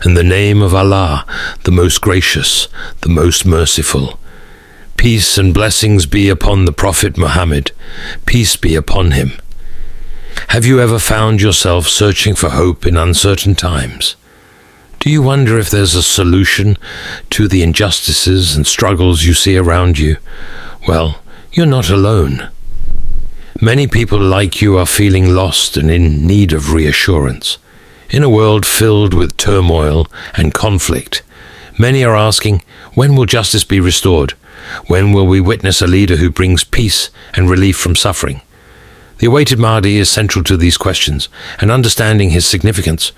In the name of Allah, the most gracious, the most merciful. Peace and blessings be upon the Prophet Muhammad. Peace be upon him. Have you ever found yourself searching for hope in uncertain times? Do you wonder if there's a solution to the injustices and struggles you see around you? Well, you're not alone. Many people like you are feeling lost and in need of reassurance. In a world filled with turmoil and conflict, many are asking, when will justice be restored? When will we witness a leader who brings peace and relief from suffering? The awaited Mahdi is central to these questions, and understanding his significance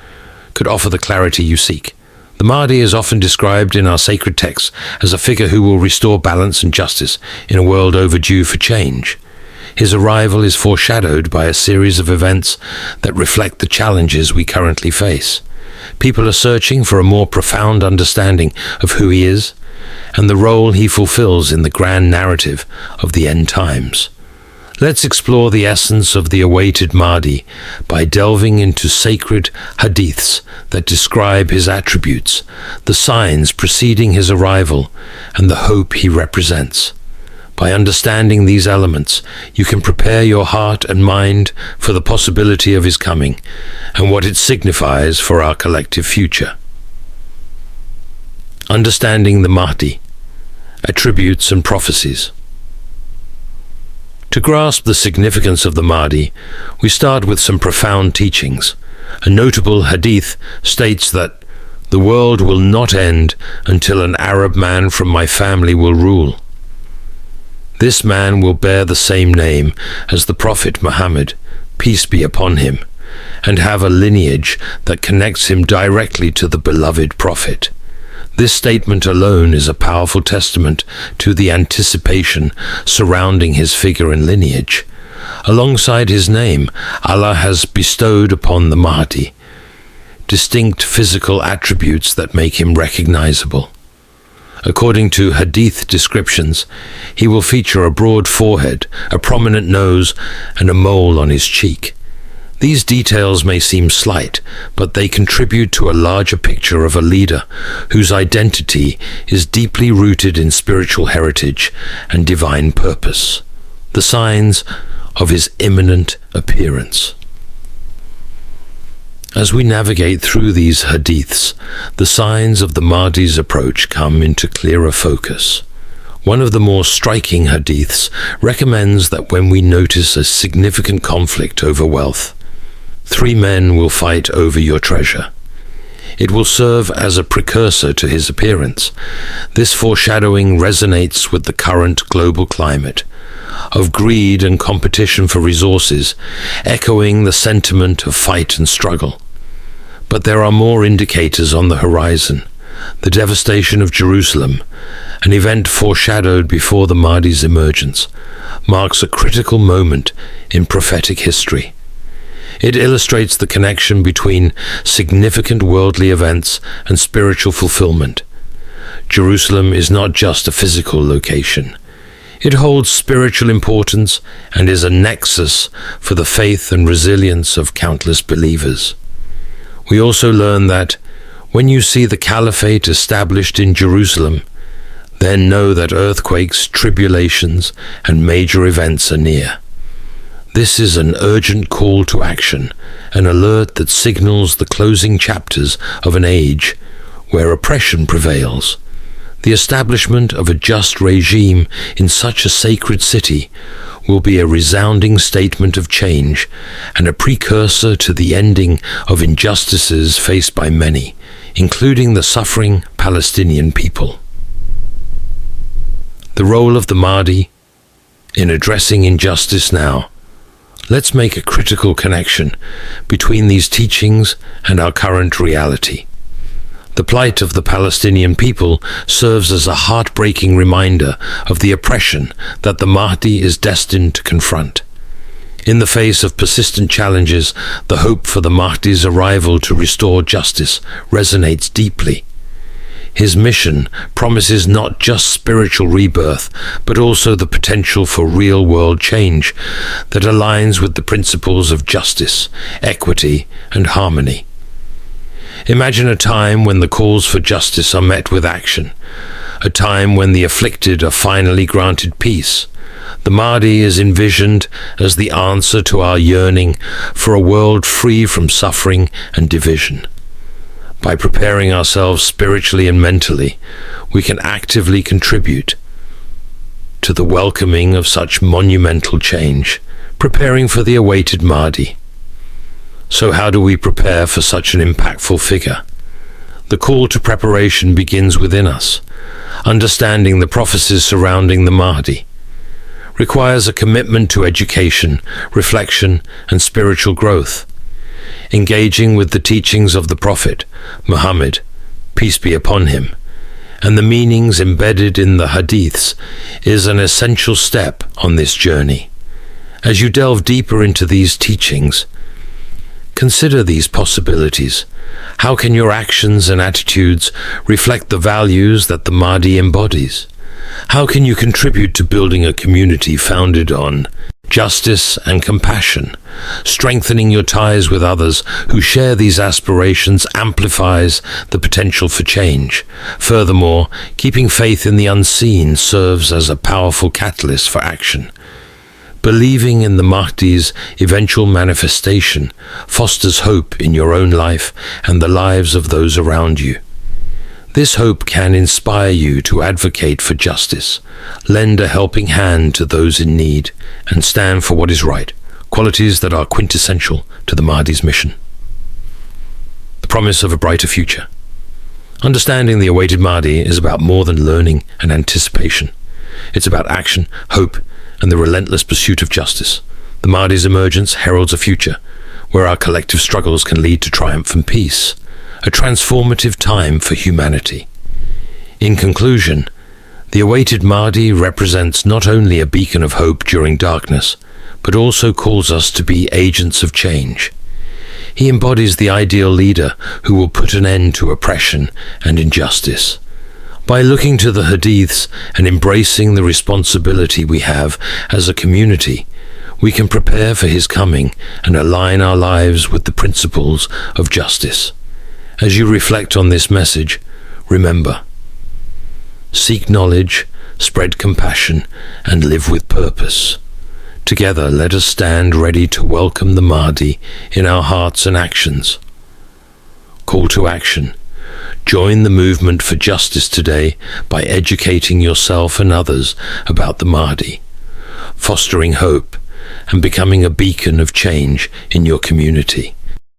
could offer the clarity you seek. The Mahdi is often described in our sacred texts as a figure who will restore balance and justice in a world overdue for change. His arrival is foreshadowed by a series of events that reflect the challenges we currently face. People are searching for a more profound understanding of who he is and the role he fulfills in the grand narrative of the end times. Let's explore the essence of the awaited Mahdi by delving into sacred Hadiths that describe his attributes, the signs preceding his arrival, and the hope he represents. By understanding these elements, you can prepare your heart and mind for the possibility of his coming and what it signifies for our collective future. Understanding the Mahdi, attributes and prophecies. To grasp the significance of the Mahdi, we start with some profound teachings. A notable hadith states that the world will not end until an Arab man from my family will rule. This man will bear the same name as the Prophet Muhammad, peace be upon him, and have a lineage that connects him directly to the beloved Prophet. This statement alone is a powerful testament to the anticipation surrounding his figure and lineage. Alongside his name, Allah has bestowed upon the Mahdi distinct physical attributes that make him recognizable. According to Hadith descriptions, he will feature a broad forehead, a prominent nose, and a mole on his cheek. These details may seem slight, but they contribute to a larger picture of a leader whose identity is deeply rooted in spiritual heritage and divine purpose, the signs of his imminent appearance. As we navigate through these hadiths, the signs of the Mahdi's approach come into clearer focus. One of the more striking hadiths recommends that when we notice a significant conflict over wealth, 3 men will fight over your treasure. It will serve as a precursor to his appearance. This foreshadowing resonates with the current global climate of greed and competition for resources, echoing the sentiment of fight and struggle. But there are more indicators on the horizon. The devastation of Jerusalem, an event foreshadowed before the Mahdi's emergence, marks a critical moment in prophetic history. It illustrates the connection between significant worldly events and spiritual fulfillment. Jerusalem is not just a physical location. It holds spiritual importance and is a nexus for the faith and resilience of countless believers. We also learn that when you see the caliphate established in Jerusalem, then know that earthquakes, tribulations, and major events are near. This is an urgent call to action, an alert that signals the closing chapters of an age where oppression prevails. The establishment of a just regime in such a sacred city will be a resounding statement of change and a precursor to the ending of injustices faced by many, including the suffering Palestinian people. The role of the Mahdi in addressing injustice now. Let's make a critical connection between these teachings and our current reality. The plight of the Palestinian people serves as a heartbreaking reminder of the oppression that the Mahdi is destined to confront. In the face of persistent challenges, the hope for the Mahdi's arrival to restore justice resonates deeply. His mission promises not just spiritual rebirth, but also the potential for real-world change that aligns with the principles of justice, equity, and harmony. Imagine a time when the calls for justice are met with action, a time when the afflicted are finally granted peace. The Mahdi is envisioned as the answer to our yearning for a world free from suffering and division. By preparing ourselves spiritually and mentally, we can actively contribute to the welcoming of such monumental change, preparing for the awaited Mahdi. So how do we prepare for such an impactful figure? The call to preparation begins within us. Understanding the prophecies surrounding the Mahdi requires a commitment to education, reflection, and spiritual growth. Engaging with the teachings of the Prophet Muhammad, peace be upon him, and the meanings embedded in the Hadiths is an essential step on this journey. As you delve deeper into these teachings, consider these possibilities. How can your actions and attitudes reflect the values that the Mahdi embodies? How can you contribute to building a community founded on justice and compassion? Strengthening your ties with others who share these aspirations amplifies the potential for change. Furthermore, keeping faith in the unseen serves as a powerful catalyst for action. Believing in the Mahdi's eventual manifestation fosters hope in your own life and the lives of those around you. This hope can inspire you to advocate for justice, lend a helping hand to those in need, and stand for what is right, qualities that are quintessential to the Mahdi's mission. The promise of a brighter future. Understanding the awaited Mahdi is about more than learning and anticipation. It's about action, hope, and the relentless pursuit of justice. The Mahdi's emergence heralds a future where our collective struggles can lead to triumph and peace, a transformative time for humanity. In conclusion, the awaited Mahdi represents not only a beacon of hope during darkness, but also calls us to be agents of change. He embodies the ideal leader who will put an end to oppression and injustice. By looking to the Hadiths and embracing the responsibility we have as a community, we can prepare for his coming and align our lives with the principles of justice. As you reflect on this message, remember, seek knowledge, spread compassion, and live with purpose. Together, let us stand ready to welcome the Mahdi in our hearts and actions. Call to action. Join the movement for justice today by educating yourself and others about the Mahdi, fostering hope, and becoming a beacon of change in your community.